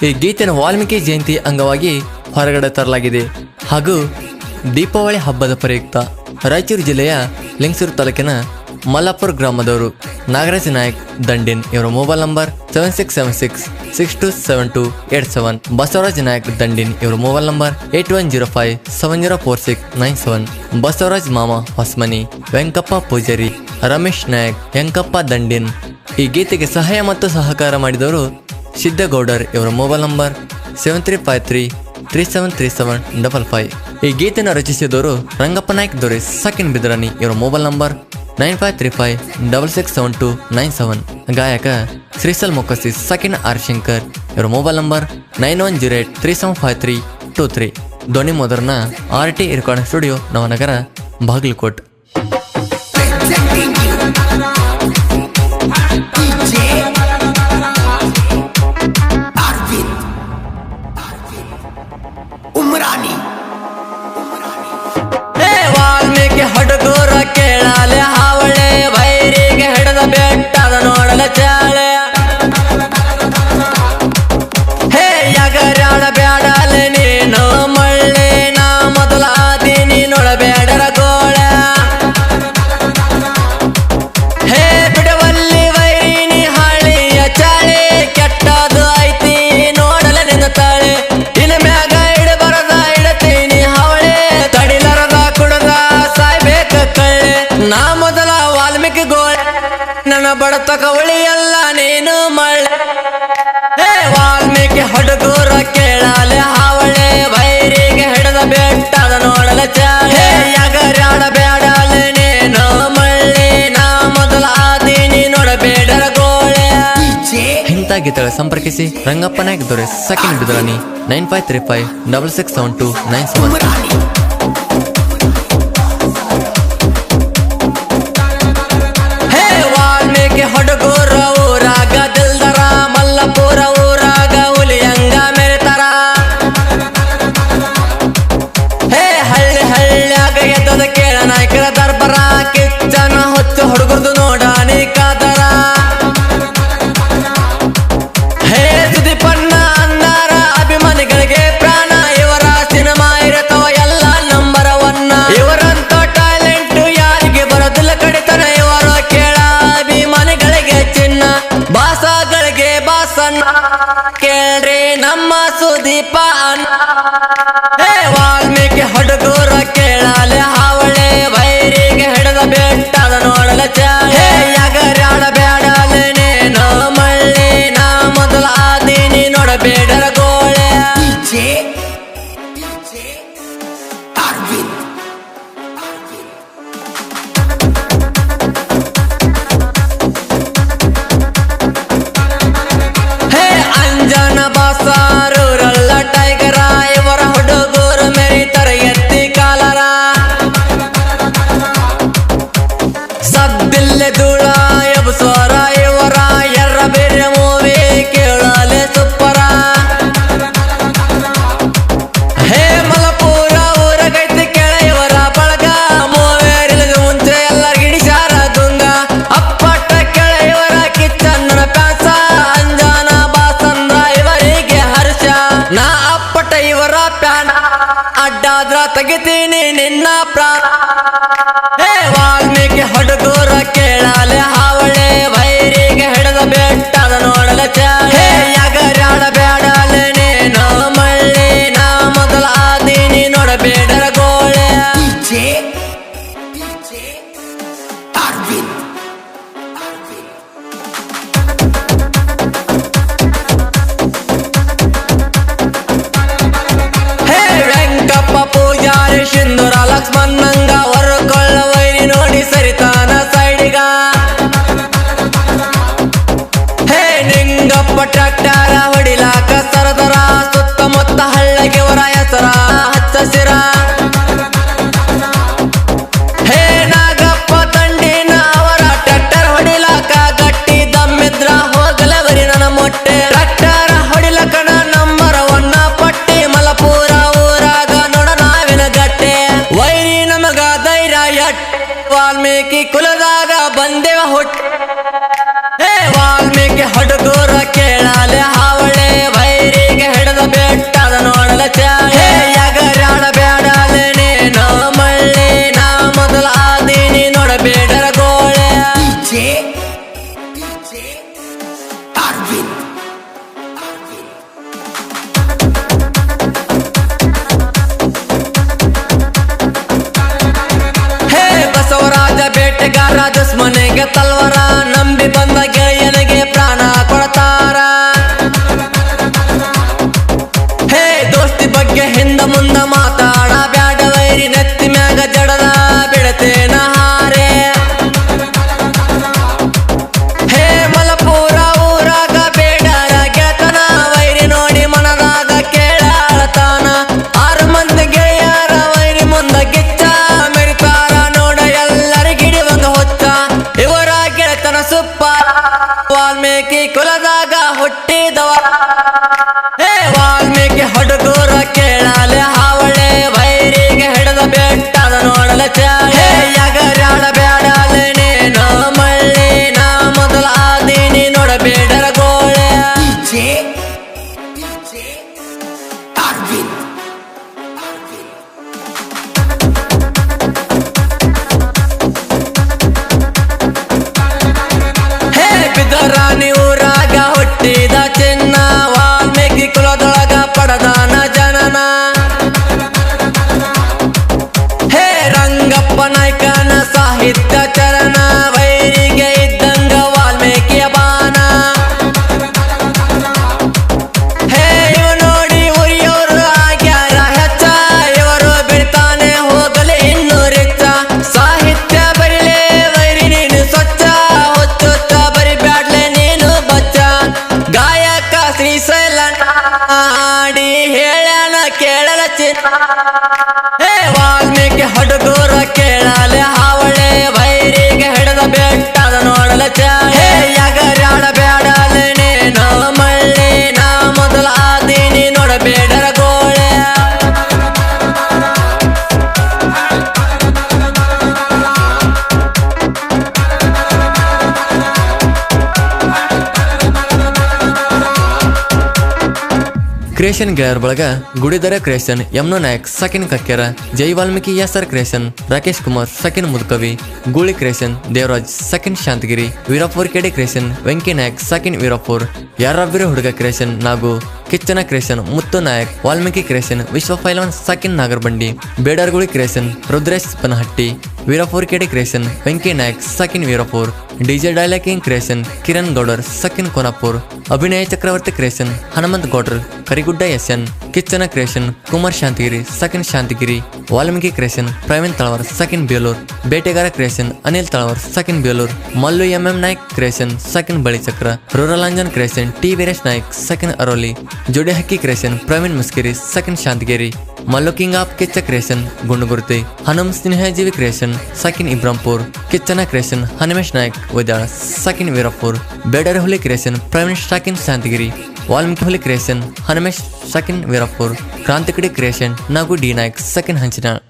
ಈ ಗೀತೆಯನ್ನು ವಾಲ್ಮೀಕಿ ಜಯಂತಿ ಅಂಗವಾಗಿ ಹೊರಗಡೆ ತರಲಾಗಿದೆ. ಹಾಗೂ ದೀಪಾವಳಿ ಹಬ್ಬದ ಪ್ರಯುಕ್ತ ರಾಯಚೂರು ಜಿಲ್ಲೆಯ ಲಿಂಗಸೂರು ತಾಲೂಕಿನ ಮಲ್ಲಾಪುರ ಗ್ರಾಮದವರು ನಾಗರಾಜ್ ನಾಯಕ್ ದಂಡಿನ್ ಇವರ ಮೊಬೈಲ್ ನಂಬರ್ 7676627287. ಬಸವರಾಜ್ ನಾಯಕ್ ದಂಡಿನ್ ಇವರ ಮೊಬೈಲ್ ನಂಬರ್ 8105704697. ಬಸವರಾಜ್ ಮಾಮ ಹೊಸ್ಮನಿ, ವೆಂಕಪ್ಪ ಪೂಜಾರಿ, ರಮೇಶ್ ನಾಯಕ್, ವೆಂಕಪ್ಪ ದಂಡಿನ್. ಈ ಗೀತೆಗೆ ಸಹಾಯ ಮತ್ತು ಸಹಕಾರ ಮಾಡಿದವರು ಸಿದ್ದಗೌಡರ್ ಇವರ ಮೊಬೈಲ್ ನಂಬರ್ 7353373755. ಈ ಗೀತೆಯನ್ನು ರಚಿಸಿದವರು ರಂಗಪ್ಪ ನಾಯ್ಕ ದೊರೆ ಸಕಿನ್ ಬಿದ್ರಾನಿ ಇವರ ಮೊಬೈಲ್ ನಂಬರ್ 9535667297. ಗಾಯಕ ಶ್ರೀಸಲ್ ಮೊಕಸಿ ಸಕಿನ್ ಆರ್ ಶಂಕರ್ ಇವರ ಮೊಬೈಲ್ ನಂಬರ್ 9108375323. ಧ್ವನಿ ಮುದ್ರಣ RT recording studio Navanagar Bagalkot. Valmiki Hadagur ಕೇಳಾಲೆ ಹಾವಳೆ, ವೈರಿಗೆ ಹಿಡದ ಬೆಟ್ಟದ ನೋಡಲ ಚಾಳೆ. ಹೇ ಯಗರಾಡ ಬ್ಯಾಡಲೆ ನೀನು ಮಳ್ಳೆ, ನಾ ಮೊದಲ ಆದೀನಿ ನೋಡಬೇಡರ ಗೋಳೆ. ಹೇ ಬಿಡವಲ್ಲಿ ವೈರಿನಿ ಹಳಿಯ ಚಾಳೆ, ಕೆಟ್ಟದು ಐತಿ ನೋಡಲ ನಿನ್ನ ತಾಳೆ. ಇನ ಮ್ಯಾಗ ಇಡಬರದ ಇಡತೀನಿ ಹವಳೆ, ತಡಿಲರದ ಕುಡದ ಸಾಯ್ಬೇಕ ಕಳ್ಳೆ. ನಾ ಮೊದಲ ವಾಲ್ಮೀಕಿ ಗೋಳೆ, ನನ್ನ ಬಡತಕ ಉಳಿಯಲ್ಲ ನೀನು ಮಳ್ಳೆ. ಹೇ ವಾಲ್ಮೀಕಿ ಹಡಗೂರ ಕೇಳಾಲೆ ಹಾವಳೆ, ವೈರಿಗೆ ಹಿಡದ ಬೆಟ್ಟದ ನೋಡಲ ಚಾಳೆ. ಯಗರಾಡ ಬ್ಯಾಡಲೆ ನೀನು ಮಳ್ಳೆ, ನಾ ಮೊದಲ ಆದೀನಿ ನೋಡಬೇಡರ ಗೋಳೆ. ಇಂಥ ಗೀತೆಗಳ ಸಂಪರ್ಕಿಸಿ ರಂಗಪ್ಪ ನಾಯ್ಕ ದೊರೆ ಸಕಿನ್ ಬಿದ್ರಾನಿ 9535667297. ಹೊಡಗೂರ ಊರಾಗ ದಿಲ್ದರ, ಮಲ್ಲಪುರ ಊರಾಗ ಹುಲಿಯಂಗ ಮೆರೆತರ. ಹೇ ಹಳ್ಳಿ ಹಳ್ಳಿಯಾಗ ಎದ್ದದ ಕೇಳ ನಾಯ್ಕರ ದರ್ಬರ, ಕಿಚ್ಚನ ಹೊತ್ತು ಹುಡುಗರ್ದು ನೋಡಾನಿ ಕಾದರ. ಹೇ ಸುದೀಪಣ್ಣ ಅಂದಾರ ಅಭಿಮಾನಿಗಳಿಗೆ ಪ್ರಾಣ, ಇವರ ಸಿನಿಮಾ ಇರತವ ಎಲ್ಲ ನಂಬರ್ 1. ಇವರಂತ ಟ್ಯಾಲೆಂಟ್ ಯಾರಿಗೆ ಬರೋದಿಲ್ಲ ಕಡಿತನ, ಇವರು ಕೇಳ ಅಭಿಮಾನಿಗಳಿಗೆ ಚಿನ್ನ, ಬಾಸಗಳಿಗೆ ಬಾಸಣ್ಣ ಕೇಳ್ರಿ ನಮ್ಮ ಸುದೀಪ ಅಣ್ಣ. ಹೇ ವಾಲ್ಮೀಕಿ ಹಡಗೂರ ಕೇಳಾಲೆ ಹಾವಳೆ, ವೈರಿಗೆ ಹಿಡದ ಬೆಟ್ಟದ ನೋಡಲ ಚಾಳೆ. ಯಗರಾಡ ಬ್ಯಾಡಲೆ ನೀನು ಮಳ್ಳಿ, ನಾ ಮೊದಲ ಆದೀನಿ ನೋಡಬೇಡರ ಗೋಳೆ. ಹೇ ಅಂಜನ ಬಾಸಾರೂರಲ್ಲ ಟೈಗರ, ಇವರ ಹುಡುಗರು ಮೆರಿತರ ಎತ್ತಿ ಕಾಲರ. ಸದ್ದಿಲ್ಲೆ ಧೂಳ ಎಬ್ಸೋರ ಇವರ, ಎರ್ರ ಬೇರೆ ಮೂವಿ ಕೇಳಲೆ ಸುಪ್ಪರ. ಹೇ ಮಲಪುರ ಊರಗೈತಿ ಕೇಳ ಇವರ ಬಳಗ, ಮೂವೇರಿಲಿದ ಮುಂಚೆ ಎಲ್ಲರಿಗಿಡಿ ಗಿಡಿಸಾರ ದುಂಗ. ಅಪ್ಪಟ ಕೆಳ ಇವರ ಕಿಚ್ಚಣ್ಣನ ಪ್ಯಾಸ, ಅಂಜನ ಬಾಸಂದ್ರ ಇವರಿಗೆ ಹರ್ಷ. ನಾ ಅಪ್ಪಟ ಇವರ ಪ್ಯಾನ, ಅಡ್ಡಾದ್ರ ತೆಗಿತೀನಿ ನಿನ್ನ ಪ್ರಾಣ. ಹೇ ವಾಲ್ಮೀಕಿ ಹಡಗೂರ ಕೇಳಾಲೆ ಹಾವಳೆ, ವೈರಿಗೆ ಹಿಡದ ಬೆಟ್ಟದ ನೋಡಲ ಚಾಳೆ. ಯಗರಾಡ ಬ್ಯಾಡಲೆ ನೀನು ಮಳ್ಳಿ, ನಾ ಮೊದಲ ಆದೀನಿ ನೋಡಬೇಡರ ಗೋಳೆ. ಹೇ ವೆಂಕಪ್ಪ ಪೂಜಾರಿ ಸಿಂಧೂರ ಲಕ್ಷ್ಮಣಂಗ, ಹೊರಕೊಳ್ಳ ವೈರಿ ನೋಡಿ ಸರಿತಾನ ಸೈಡಿಗ. ಬೇಟೆಗಾರ ದುಶ್ಮನೆಗೆ ತಲ್ವಾರ, ನಂಬಿ ಬಂದ ಗೆಳೆಯನಿಗೆ ಪ್ರಾಣ ಕೊಡ್ತಾರ. ಹೇ ದೋಸ್ತಿ ಬಗ್ಗೆ ಹಿಂದ ಮುಂದ ಮಾತಾಡ ಬ್ಯಾಡ, ವೈರಿ ನೆತ್ತಿ ಮ್ಯಾಗ ಜಡದ ಬಿಡತೇನ ಹಾರೆ. ಹೇ ಮಲಪುರ ಊರಾಗ ಬೇಡರ ಗೆಳತನ, ವೈರಿ ನೋಡಿ ಮನದಾಗ ಕೇಳಾಳತಾನ. 6 ಮಂದಿ ಗೆಳೆಯರ ವೈರಿ ಮುಂದ ಗಿಚ್ಚ ಮೆರಿತಾರ, ನೋಡ ಎಲ್ಲರಿಗಿಡಿವಂಗ ಹೊತ್ತ ಇವರ ಗೆಳತನ ಸುಪ್ಪ. ವಾಲ್ಮೀಕಿ ಕುಲದಾಗ ಹುಟ್ಟಿದವ, ಹೇ ವಾಲ್ಮೀಕಿ ಹುಡುಗರ ಕೇಳಲೆ ಹಾವಳೆ, ವೈರಿಗೆ ಹಿಡದ ಬೆಟ್ಟದ ನೋಡಲ ಚಾಳೆ. ಯಗರ್ಯಾಡ ಬ್ಯಾಡಲೆ ನೇನು ಮಳ್ಳಿ, ನಾ ಮೊದಲ ಆದೀನಿ ನೋಡಬೇಡರ ಗೋಳೆ. ಹೇ ಬಿದರಾಣಿ ಊರಾಗ ಹುಟ್ಟಿದ ಚಿನ್ನ, ವಾಲ್ಮೀಕಿ ಕುಲದೊಳಗ ಪಡದಾನ ಜನನ. ಹೇ ರಂಗಪ್ಪ ನಾಯ್ಕನ ಸಾಹಿತ್ಯ ಚರಣ, ವೈರಿಗೆ ಇದ್ದಂಗ ವಾಲ್ಮೀಕಿಯ ಬಾನ. ಹೇ ಇವ ನೋಡಿ ಉರಿಯೋರು ಆಗ್ಯಾರ ಹೆಚ್ಚ, ಇವರು ಬಿಡ್ತಾನೆ ಹೋಗಲಿ ಇನ್ನೂ ರಿಚ್ಚ. ಸಾಹಿತ್ಯ ಬರಿಲೇ ವೈರಿ ನೀನು ಸ್ವಚ್ಛ, ಹುಚ್ಚುಚ್ಚ ಬರಿ ಬ್ಯಾಡ್ಲೆ ನೀನು ಬಚ್ಚ. ಗಾಯಕ ಶ್ರೀಶೈಲ ಆಡಿ ಹೇಳ್ಯಾನ ಕೇಳಲ ಚಿನ್ನ, ಹೇ ವಾಲ್ಮೀಕಿ ಹುಡುಗರ ಕೇಳಲೆ ಹಾವಳೆ, ವೈರಿಗೆ ಹಿಡದ ಬೆಟ್ಟದ ನೋಡಲ ಚಾಳೆ. ಯಗರ್ಯಾಡ ಬ್ಯಾಡಲೆ ನೇನು ಮಳ್ಳಿ, ನಾ ಮೊದಲ ಆದೀನಿ ನೋಡಬೇಡರ ಗೋಳೆ. ಕ್ರಿಯೇಷನ್ ಗೆಳೆಯರ ಬಳಗ ಗುಡಿದರ ಕ್ರಿಯೇಷನ್, ಯಮ್ನೋ ನಾಯಕ್ ಸಕಿನ್ ಕಕ್ಕೆರ, ಜೈ ವಾಲ್ಮೀಕಿ ಯಾಸರ್ ಕ್ರಿಯೇಷನ್, ರಾಕೇಶ್ ಕುಮಾರ್ ಸಕಿನ್ ಮುದ್ಕವಿ, ಗೂಳಿ ಕ್ರಿಯೇಷನ್ ದೇವರಾಜ್ ಸಕಿನ್ ಶಾಂತಗಿರಿ, ವೀರಾಪುರ್ ಕೆಡೆ ಕ್ರಿಯೇಷನ್ ವೆಂಕಿ ನಾಯಕ್ ಸಕಿನ್ ವೀರಾಪುರ್, ಯಾರಬ್ಬಿರ ಹುಡುಗ ಕ್ರಿಯೇಷನ್ ನಾಗು, ಕಿಚ್ಚನ ಕ್ರಿಯೇಷನ್ ಮುತ್ತು ನಾಯಕ್, ವಾಲ್ಮೀಕಿ ಕ್ರಿಯೇಷನ್ ವಿಶ್ವ ಫೈಲವನ್ ಸಕಿನ್ ನಾಗರಬಂಡಿ, ಬೇಡರ್ಗುಳಿ ಕ್ರಿಯೇಷನ್ ರುದ್ರೇಶ್ ಪನಹಟ್ಟಿ, ವೀರಾಪುರ್ ಕೆಡೆ ಕ್ರಿಯೇಷನ್ ವೆಂಕಿ ನಾಯಕ್ ಸಕಿನ್ ವೀರಾಪುರ್, ಡಿಜೆ ಡೈಲಾಕಿಂಗ್ ಕ್ರಿಯೇಷನ್ ಕಿರಣ್ ಗೌಡರ್ ಸಕಿನ್ Konapur, Abhinaya Chakravarti creation Hanumanth Gowder Karigudda SN, ಕಿಚ್ಚನ creation Kumar Shantigiri ಸಕಿನ್ ಶಾಂತಿಗಿರಿ, ವಾಲ್ಮೀಕಿ ಕ್ರಿಯೇಷನ್ ಪ್ರವೀಣ್ ತಳವರ್ ಸಕಿನ್ ಬೇಲೂರ್, ಬೇಟೆಗಾರ ಕ್ರಿಯೇಷನ್ ಅನಿಲ್ ತಳವರ್ ಸಕಿನ್ ಬೇಲೂರ್, ಮಲ್ಲು ಎಂಎಂ ನಾಯ್ಕ್ ಕ್ರಿಯೇಷನ್ ಸಕಿನ್ Balichakra, rural Anjan creation T Veeresh Naik ಸಕಿನ್ ಅರೋಲಿ, ಜೋಡಿ ಹಕ್ಕಿ ಕ್ರಿಯೇಷನ್ ಪ್ರವೀಣ್ ಮುಸ್ಕಿರಿ ಸಕಿನ್ Shantagiri, Mallu king of Kichcha creation Gundugurthi, Hanum ಸ್ನೇಹಜೀವಿ ಕ್ರಿಯೇಷನ್ ಸಕಿನ್ ಇಬ್ರಾಂಪುರ್, ಕಿಚ್ಚನ ಕ್ರಿಯೇಷನ್ ಹನುಮೇಶ್ ನಾಯ್ಕ್ ಉದ್ಯಾಳ ಸಕಿನ್ ವೀರಪುರ್, ಬೇಡರ ಹುಲಿ ಕ್ರಿಯೇಷನ್ ಪ್ರವೀಣ್ ಸಕಿನ್ ಶಾಂತಗಿರಿ, ವಾಲ್ಮೀಕಿ ಹುಲಿ ಕ್ರಿಯೇಷನ್ ಹನುಮೇಶ್ ಸಕಿನ್ ವೀರಪುರ್, ಕ್ರಾಂತಿಕಡಿ ಕ್ರಿಯೇಷನ್ ನಾಗು ಡಿ ನಾಯ್ಕ್ ಸಕಿನ್ ಹಂಚಿನಾಳ್.